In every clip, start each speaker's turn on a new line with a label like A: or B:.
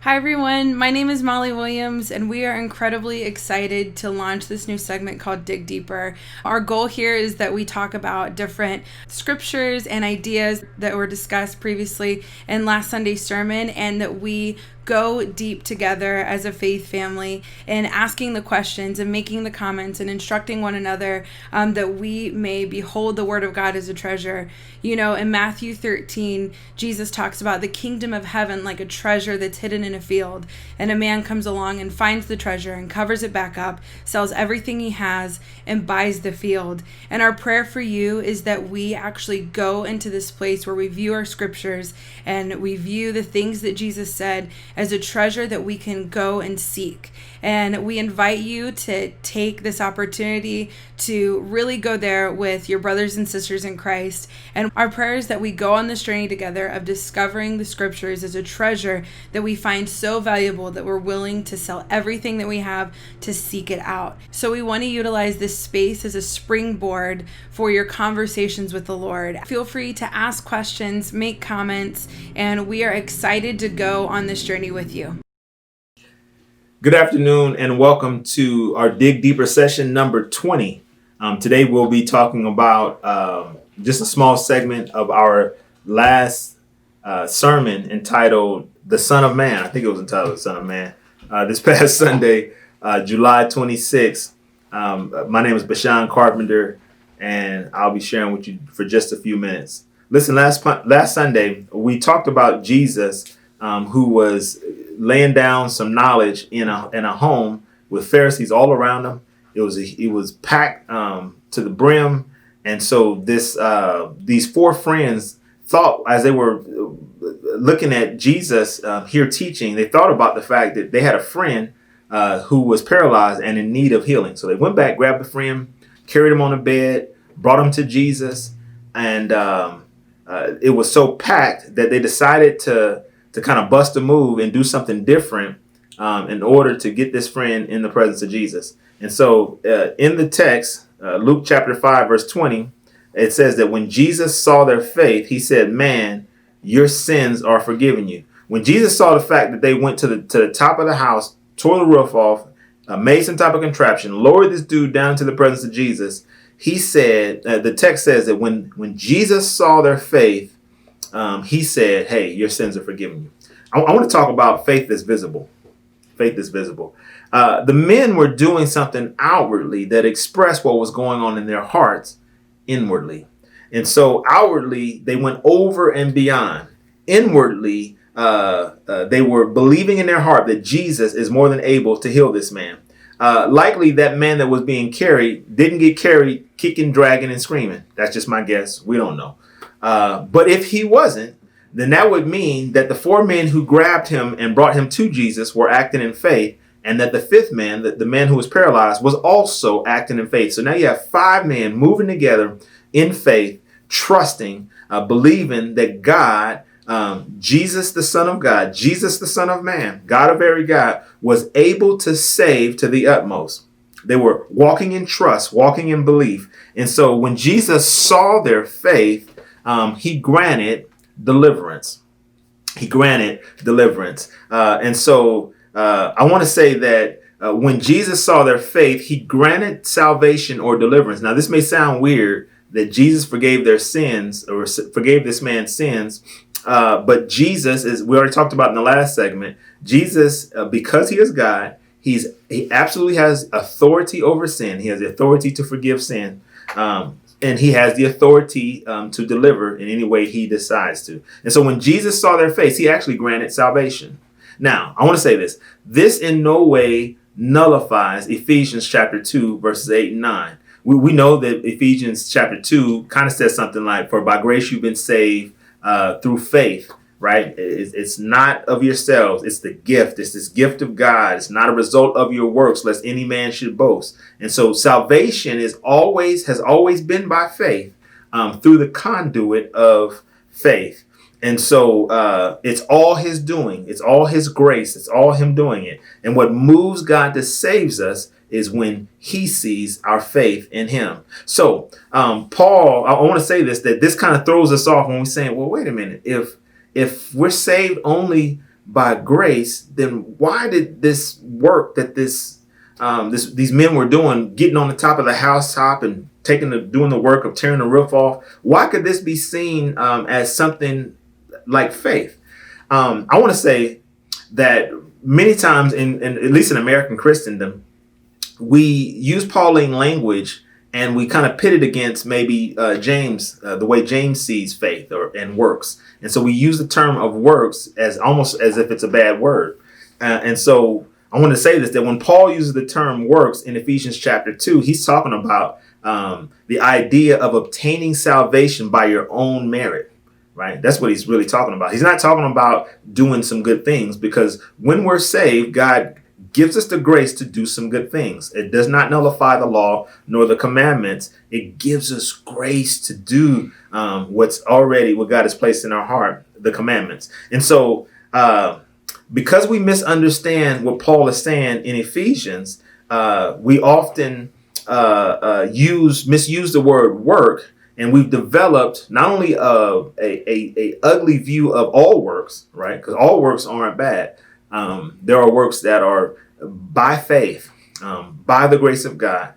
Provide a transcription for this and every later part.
A: Hi, everyone. My name is Molly Williams, and we are incredibly excited to launch this new segment called Dig Deeper. Our goal here is that we talk about different scriptures and ideas that were discussed previously in last Sunday's sermon, and that we go deep together as a faith family in asking the questions and making the comments and instructing one another, that we may behold the word of God as a treasure. You know, in Matthew 13, Jesus talks about the kingdom of heaven like a treasure that's hidden in a field, and a man comes along and finds the treasure and covers it back up, sells everything he has, and buys the field. And our prayer for you is that we actually go into this place where we view our scriptures and we view the things that Jesus said as a treasure that we can go and seek. And we invite you to take this opportunity to really go there with your brothers and sisters in Christ. And our prayer is that we go on this journey together of discovering the scriptures as a treasure that we find so valuable that we're willing to sell everything that we have to seek it out. So we want to utilize this space as a springboard for your conversations with the Lord. Feel free to ask questions, make comments, and we are excited to go on this journey with you.
B: Good afternoon and welcome to our Dig Deeper session number 20. Today we'll be talking about just a small segment of our last sermon entitled The Son of Man. I think it was entitled The Son of Man. This past Sunday, July 26th. My name is Bashan Carpenter and I'll be sharing with you for just a few minutes. Listen, last Sunday we talked about Jesus who was laying down some knowledge in a home with Pharisees all around him. It was packed to the brim, and so these four friends thought, as they were looking at Jesus here teaching, they thought about the fact that they had a friend who was paralyzed and in need of healing. So they went back, grabbed the friend, carried him on a bed, brought him to Jesus, and it was so packed that they decided to kind of bust a move and do something different in order to get this friend in the presence of Jesus. And so in the text, Luke chapter 5, verse 20, it says that when Jesus saw their faith, he said, "Man, your sins are forgiven you." When Jesus saw the fact that they went to the top of the house, tore the roof off, made some type of contraption, lowered this dude down to the presence of Jesus, he said, the text says that when Jesus saw their faith, he said, "Hey, your sins are forgiven you." I want to talk about faith that's visible. Faith that's visible. The men were doing something outwardly that expressed what was going on in their hearts inwardly. And so outwardly, they went over and beyond. Inwardly, they were believing in their heart that Jesus is more than able to heal this man. Likely that man that was being carried didn't get carried kicking, dragging, and screaming. That's just my guess. We don't know. But if he wasn't, then that would mean that the four men who grabbed him and brought him to Jesus were acting in faith, and that the fifth man, the man who was paralyzed, was also acting in faith. So now you have five men moving together in faith, trusting, believing that God, Jesus, the Son of God, Jesus, the Son of Man, God of very God, was able to save to the utmost. They were walking in trust, walking in belief. And so when Jesus saw their faith, he granted deliverance. He granted deliverance. And so I want to say that when Jesus saw their faith, he granted salvation or deliverance. Now, this may sound weird that Jesus forgave their sins or forgave this man's sins. But Jesus, as we already talked about in the last segment, Jesus, because he is God, he absolutely has authority over sin. He has the authority to forgive sin. And he has the authority to deliver in any way he decides to. And so when Jesus saw their face, he actually granted salvation. Now, I want to say this. This in no way nullifies Ephesians chapter 2, verses 8 and 9. We know that Ephesians chapter 2 kind of says something like, "For by grace you've been saved through faith," right? It's not of yourselves. It's the gift. It's this gift of God. It's not a result of your works, lest any man should boast. And so salvation has always been by faith through the conduit of faith. And so it's all his doing. It's all his grace. It's all him doing it. And what moves God to save us is when he sees our faith in him. So Paul, I want to say this, that this kind of throws us off when we're saying, well, wait a minute. If we're saved only by grace, then why did this work that these men were doing, getting on the top of the housetop and doing the work of tearing the roof off, why could this be seen as something like faith? I want to say that many times, in at least in American Christendom, we use Pauline language and we kind of pit it against maybe James, the way James sees faith and works. And so we use the term of works as almost as if it's a bad word. And so I want to say this, that when Paul uses the term works in Ephesians chapter 2, he's talking about the idea of obtaining salvation by your own merit. Right? That's what he's really talking about. He's not talking about doing some good things, because when we're saved, God gives us the grace to do some good things. It does not nullify the law nor the commandments. It gives us grace to do what God has placed in our heart, the commandments. And so because we misunderstand what Paul is saying in Ephesians, we often misuse the word work. And we've developed not only a ugly view of all works, right? Because all works aren't bad. There are works that are by faith, by the grace of God.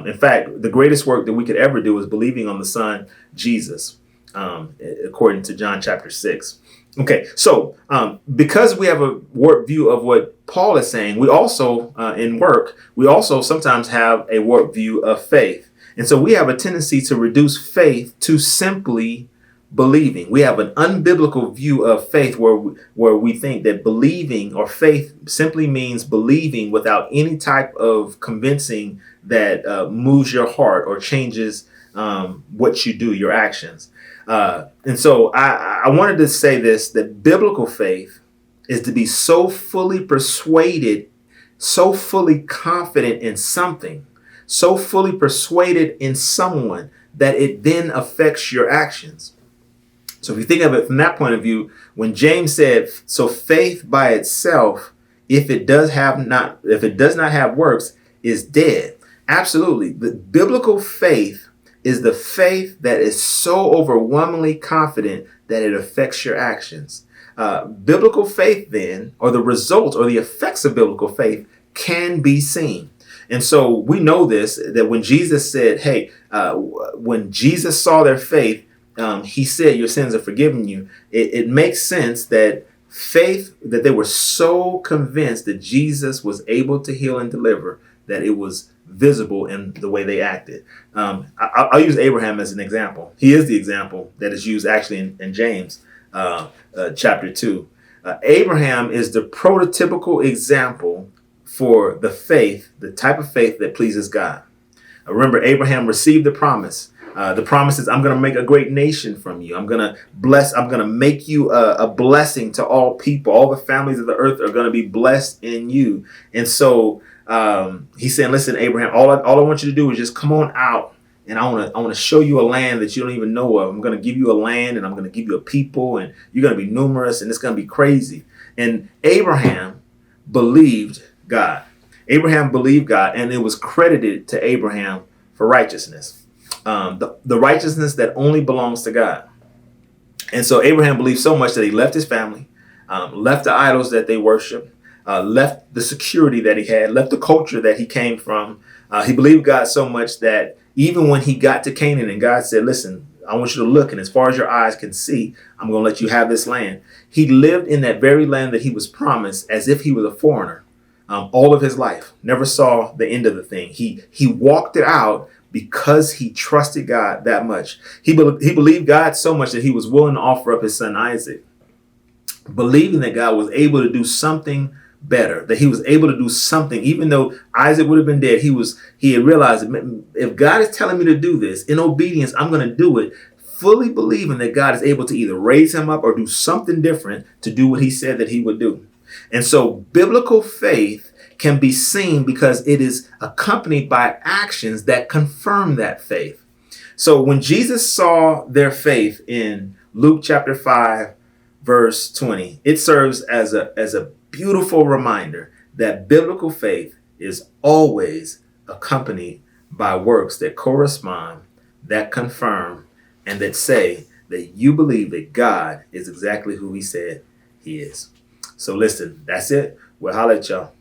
B: In fact, the greatest work that we could ever do is believing on the Son, Jesus, according to John chapter 6. Okay, so because we have a warped view of what Paul is saying, we also, in work, we also sometimes have a warped view of faith. And so we have a tendency to reduce faith to simply believing. We have an unbiblical view of faith where we think that believing or faith simply means believing without any type of convincing that moves your heart or changes what you do, your actions. And so I wanted to say this, that biblical faith is to be so fully persuaded, so fully confident in something, so fully persuaded in someone that it then affects your actions. So if you think of it from that point of view, when James said, so faith by itself, if it does not have works, is dead. Absolutely. The biblical faith is the faith that is so overwhelmingly confident that it affects your actions. Biblical faith then, or the results or the effects of biblical faith, can be seen. And so we know this, that when Jesus said, when Jesus saw their faith, he said, your sins are forgiven you. It makes sense that faith, that they were so convinced that Jesus was able to heal and deliver, that it was visible in the way they acted. I'll use Abraham as an example. He is the example that is used actually in James chapter 2. Abraham is the prototypical example for the faith, the type of faith that pleases God. Remember, Abraham received the promise. The promise is, I'm going to make a great nation from you. I'm going to make you a blessing to all people. All the families of the earth are going to be blessed in you. And so he's saying, listen, Abraham, all I want you to do is just come on out, and I want to show you a land that you don't even know of. I'm going to give you a land, and I'm going to give you a people, and you're going to be numerous, and it's going to be crazy. And Abraham believed God. Abraham believed God, and it was credited to Abraham for righteousness. The righteousness that only belongs to God. And so Abraham believed so much that he left his family, left the idols that they worship, left the security that he had, left the culture that he came from. He believed God so much that even when he got to Canaan and God said, listen, I want you to look, and as far as your eyes can see, I'm going to let you have this land. He lived in that very land that he was promised as if he was a foreigner all of his life, never saw the end of the thing. He walked it out because he trusted God that much. He believed God so much that he was willing to offer up his son Isaac, believing that God was able to do something better, that he was able to do something, even though Isaac would have been dead. He had realized, if God is telling me to do this in obedience, I'm going to do it, fully believing that God is able to either raise him up or do something different to do what he said that he would do. And so biblical faith can be seen because it is accompanied by actions that confirm that faith. So when Jesus saw their faith in Luke chapter 5, verse 20, it serves as a beautiful reminder that biblical faith is always accompanied by works that correspond, that confirm, and that say that you believe that God is exactly who he said he is. So listen, that's it. We'll holler at y'all.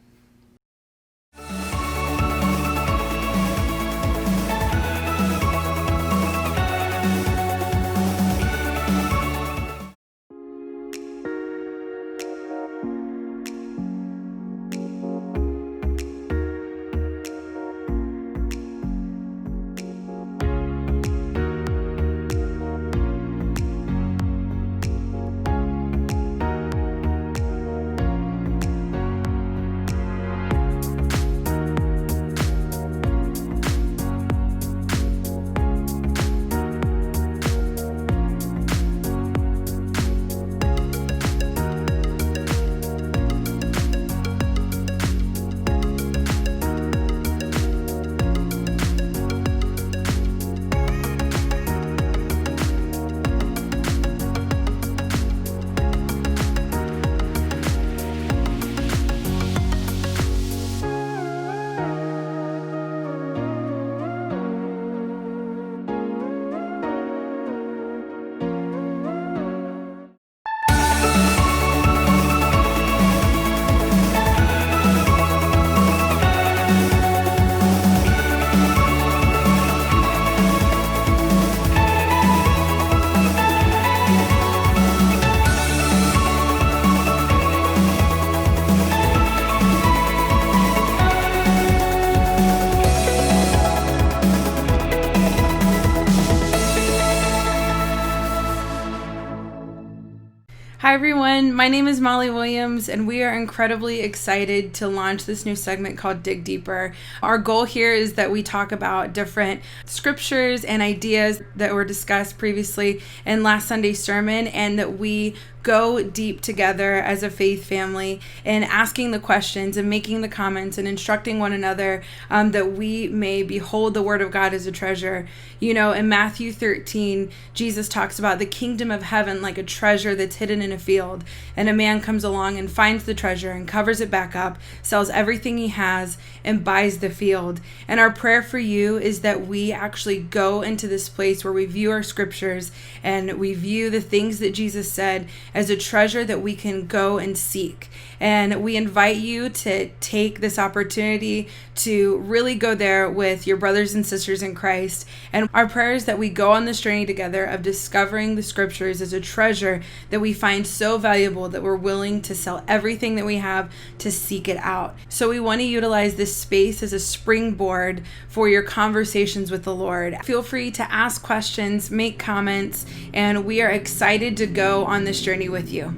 A: Hi everyone, my name is Molly Williams and we are incredibly excited to launch this new segment called Dig Deeper. Our goal here is that we talk about different scriptures and ideas that were discussed previously in last Sunday's sermon, and that we go deep together as a faith family in asking the questions and making the comments and instructing one another, that we may behold the word of God as a treasure. You know, in Matthew 13, Jesus talks about the kingdom of heaven like a treasure that's hidden in a field, and a man comes along and finds the treasure and covers it back up, sells everything he has and buys the field. And our prayer for you is that we actually go into this place where we view our scriptures and we view the things that Jesus said as a treasure that we can go and seek. And we invite you to take this opportunity to really go there with your brothers and sisters in Christ. And our prayer is that we go on this journey together of discovering the scriptures as a treasure that we find so valuable that we're willing to sell everything that we have to seek it out. So we want to utilize this space as a springboard for your conversations with the Lord. Feel free to ask questions, make comments, and we are excited to go on this journey with you.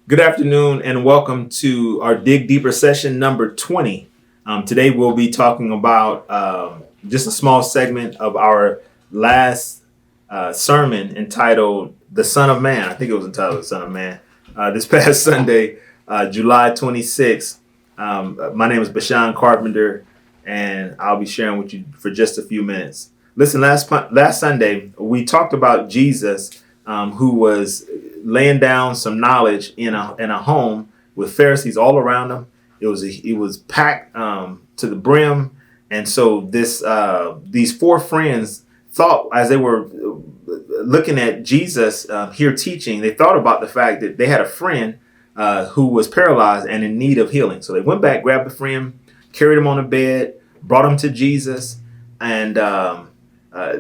B: Good afternoon and welcome to our Dig Deeper session number 20. Today we'll be talking about just a small segment of our last sermon entitled The Son of Man. I think it was entitled The Son of Man. This past Sunday, July 26th. My name is Bashan Carpenter and I'll be sharing with you for just a few minutes. Listen, last Sunday we talked about Jesus, who was laying down some knowledge in a home with Pharisees all around him. It was packed to the brim, and so these four friends thought, as they were looking at Jesus here teaching, they thought about the fact that they had a friend who was paralyzed and in need of healing. So they went back, grabbed the friend, carried him on a bed, brought him to Jesus, and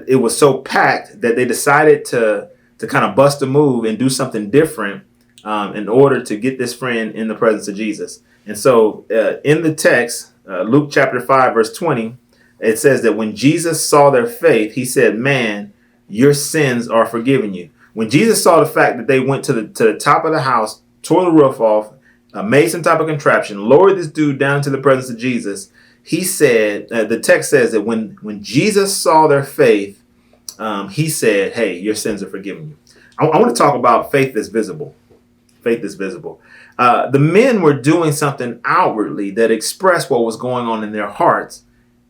B: it was so packed that they decided to kind of bust a move and do something different in order to get this friend in the presence of Jesus. And so in the text, Luke chapter 5, verse 20, it says that when Jesus saw their faith, he said, "Man, your sins are forgiven you." When Jesus saw the fact that they went to the top of the house, tore the roof off, made some type of contraption, lowered this dude down to the presence of Jesus, he said, the text says that when Jesus saw their faith, he said, "Hey, your sins are forgiven you." I want to talk about faith that's visible. Faith is visible. The men were doing something outwardly that expressed what was going on in their hearts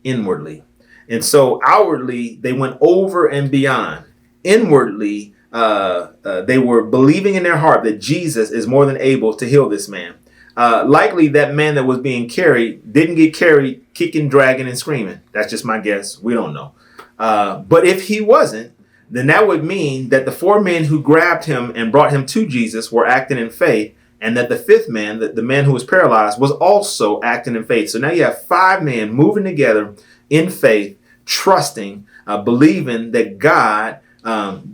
B: inwardly. And so outwardly, they went over and beyond. Inwardly, they were believing in their heart that Jesus is more than able to heal this man. Likely that man that was being carried didn't get carried kicking, dragging, and screaming. That's just my guess. We don't know. But if he wasn't, then that would mean that the four men who grabbed him and brought him to Jesus were acting in faith and that the fifth man, the man who was paralyzed, was also acting in faith. So now you have 5 men moving together in faith, trusting, believing that God,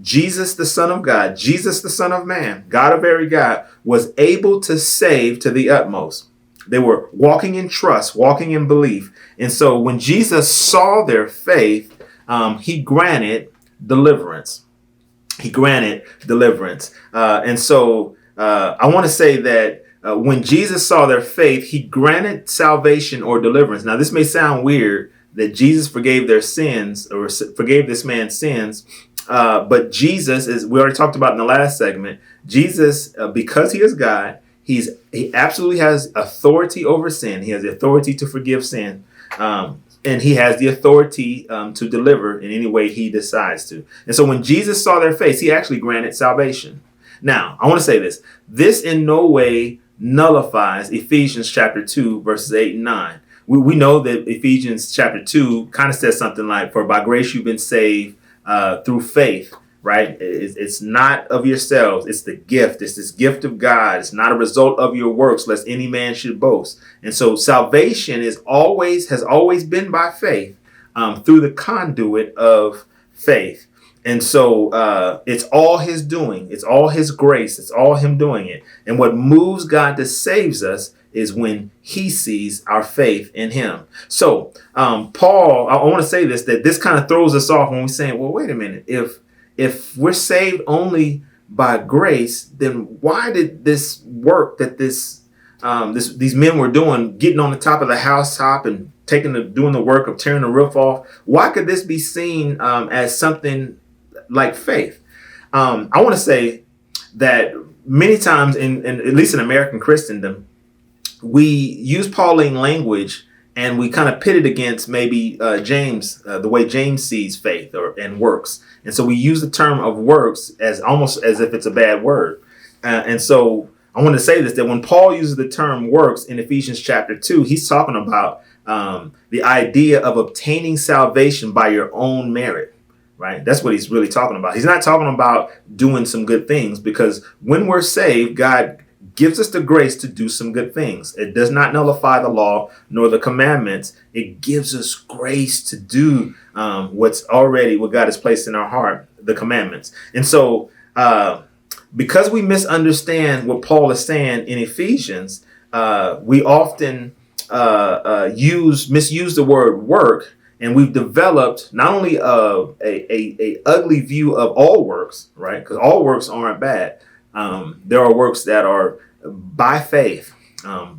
B: Jesus, the Son of God, Jesus, the Son of Man, God of very God, was able to save to the utmost. They were walking in trust, walking in belief. And so when Jesus saw their faith, he granted deliverance. He granted deliverance. And so I want to say that when Jesus saw their faith, he granted salvation or deliverance. Now, this may sound weird that Jesus forgave their sins or forgave this man's sins. But Jesus, as we already talked about in the last segment, Jesus, because he is God, he absolutely has authority over sin. He has the authority to forgive sin. And he has the authority to deliver in any way he decides to. And so when Jesus saw their faith, he actually granted salvation. Now, I want to say this. This in no way nullifies Ephesians chapter 2, verses 8 and 9. We know that Ephesians chapter 2 kind of says something like, for by grace you've been saved through faith, right? It's not of yourselves. It's the gift. It's this gift of God. It's not a result of your works, lest any man should boast. And so salvation has always been by faith through the conduit of faith. And so it's all his doing. It's all his grace. It's all him doing it. And what moves God to save us is when he sees our faith in him. So Paul, I want to say this, that this kind of throws us off when we're saying, well, wait a minute. If we're saved only by grace, then why did this work that these men were doing, getting on the top of the housetop and doing the work of tearing the roof off, why could this be seen as something like faith? I want to say that many times, in at least in American Christendom, we use Pauline language and we kind of pit it against maybe James, the way James sees faith and works. And so we use the term of works as almost as if it's a bad word. And so I want to say this, that when Paul uses the term works in Ephesians chapter 2, he's talking about the idea of obtaining salvation by your own merit, right? That's what he's really talking about. He's not talking about doing some good things, because when we're saved, God gives us the grace to do some good things. It does not nullify the law nor the commandments. It gives us grace to do what God has placed in our heart, the commandments. And so because we misunderstand what Paul is saying in Ephesians, we often misuse the word work, and we've developed not only a ugly view of all works, right? Because all works aren't bad. There are works that are by faith,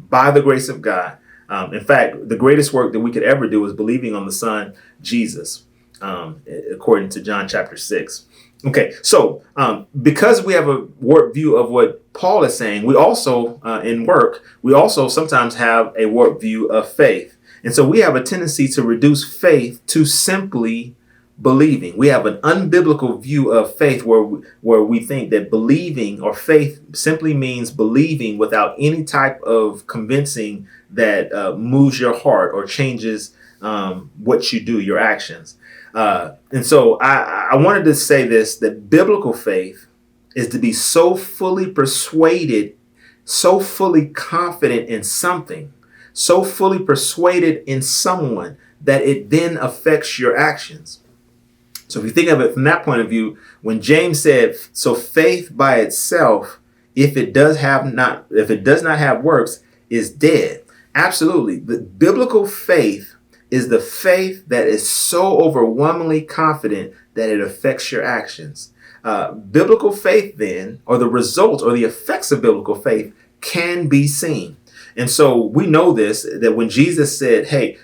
B: by the grace of God. In fact, the greatest work that we could ever do is believing on the Son, Jesus, according to John chapter 6. Okay, so because we have a warped view of what Paul is saying, we also, in work, we also sometimes have a warped view of faith. And so we have a tendency to reduce faith to simply believing. We have an unbiblical view of faith where we think that believing or faith simply means believing without any type of convincing that moves your heart or changes what you do, your actions. And so I wanted to say this, that biblical faith is to be so fully persuaded, so fully confident in something, so fully persuaded in someone that it then affects your actions. So if you think of it from that point of view, when James said, so faith by itself, if it does not have works, is dead. Absolutely. The biblical faith is the faith that is so overwhelmingly confident that it affects your actions. Biblical faith then, or the results or the effects of biblical faith, can be seen. And so we know this, that when Jesus said, hey,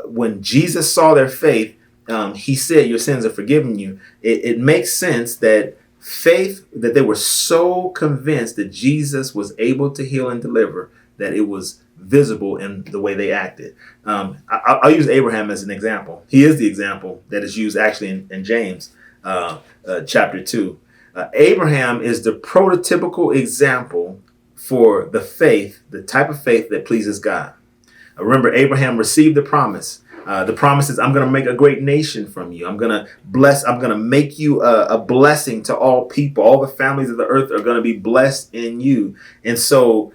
B: when Jesus saw their faith, he said, your sins are forgiven you. It makes sense that faith, that they were so convinced that Jesus was able to heal and deliver, that it was visible in the way they acted. I'll use Abraham as an example. He is the example that is used actually in James chapter 2. Abraham is the prototypical example for the faith, the type of faith that pleases God. Remember, Abraham received the promise. The promise is, I'm going to make a great nation from you. I'm going to make you a blessing to all people. All the families of the earth are going to be blessed in you. And so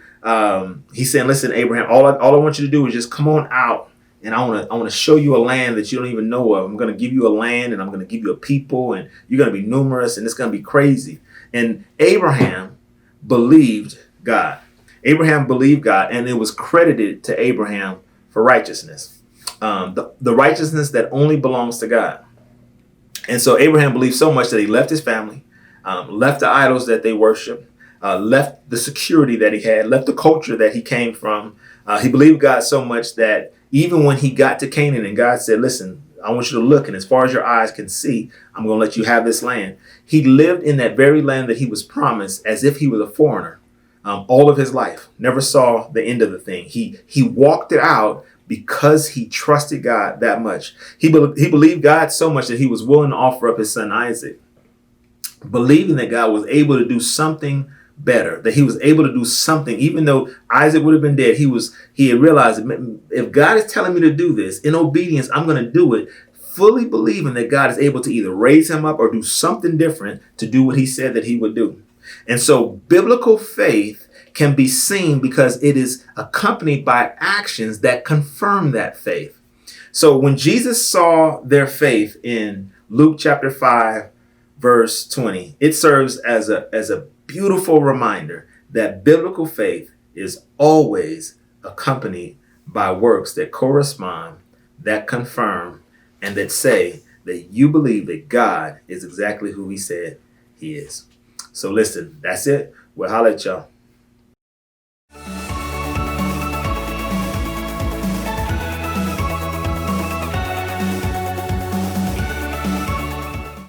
B: he's saying, listen, Abraham, all I want you to do is just come on out. And I want to show you a land that you don't even know of. I'm going to give you a land, and I'm going to give you a people, and you're going to be numerous, and it's going to be crazy. And Abraham believed God. Abraham believed God, and it was credited to Abraham for righteousness. The righteousness that only belongs to God. And so Abraham believed so much that he left his family, left the idols that they worshiped, left the security that he had, left the culture that he came from. He believed God so much that even when he got to Canaan and God said, listen, I want you to look, and as far as your eyes can see, I'm going to let you have this land. He lived in that very land that he was promised as if he was a foreigner all of his life, never saw the end of the thing. He walked it out because he trusted God that much. He believed God so much that he was willing to offer up his son Isaac, believing that God was able to do something better, that he was able to do something, even though Isaac would have been dead. He had realized, if God is telling me to do this in obedience, I'm going to do it, fully believing that God is able to either raise him up or do something different to do what he said that he would do. And so biblical faith can be seen because it is accompanied by actions that confirm that faith. So when Jesus saw their faith in Luke chapter 5, verse 20, it serves as a beautiful reminder that biblical faith is always accompanied by works that correspond, that confirm, and that say that you believe that God is exactly who he said he is. So listen, that's it. We'll holler at y'all.